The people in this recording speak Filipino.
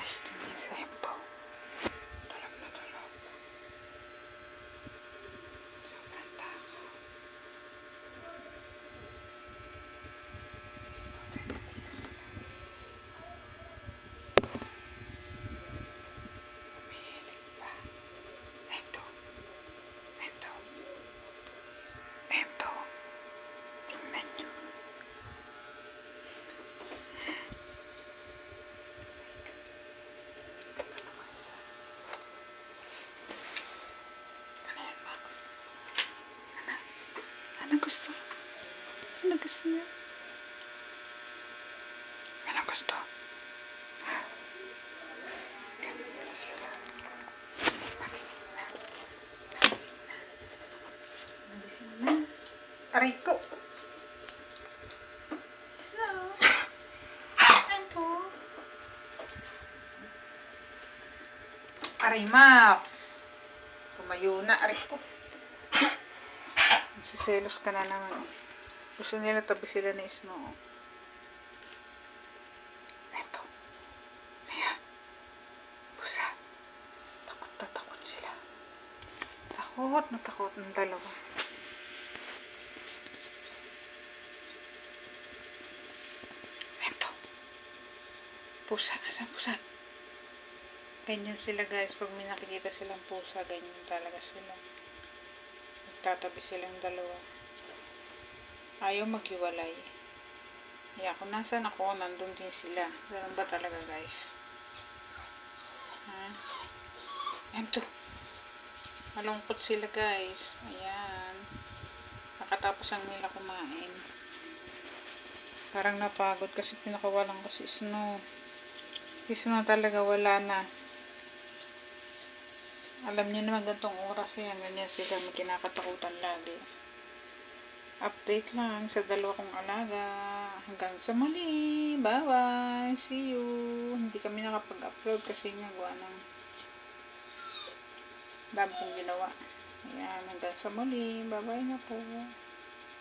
Este nie zajebał. Dolog na dolog. Sobrang takaw. Umihilig pa. Ito. Ito. Ito. Tingnan nyo. Ano gusto? Ano gusto niya? Ano gusto? Ganyan sila. Nagising na. Nagising na. Aray ko! Snow! Ito. Aray, Max! Tumayo na. Aray ko. Siselos ka na naman. Gusto nila tabi sila ni Snow. Eto. Ayan. Pusa. Takot na takot sila. Takot na takot ng dalawa. Eto. Pusa. Asan pusa? Ganyan sila guys. Pag may nakikita silang pusa, ganyan talaga sila. Tatabi silang dalawa. Ayaw maghiwalay. Kaya kung nasan ako, nandun din sila. Ganun ba talaga guys? Ha? Ito. Malungkot sila guys. Ayan. Nakatapos ang nila kumain. Parang napagod kasi pinakawalan ko si Snow. Si Snow talaga wala na. Alam niyo naman gantong oras yan. Ganyan sila. May kinakatakutan lagi. Update lang sa dalawa kong alaga. Hanggang sa muli. Bye-bye. See you. Hindi kami nakapag-upload kasi nagawa ng dami kong ginawa. Ayan. Hanggang sa muli. Bye-bye na po.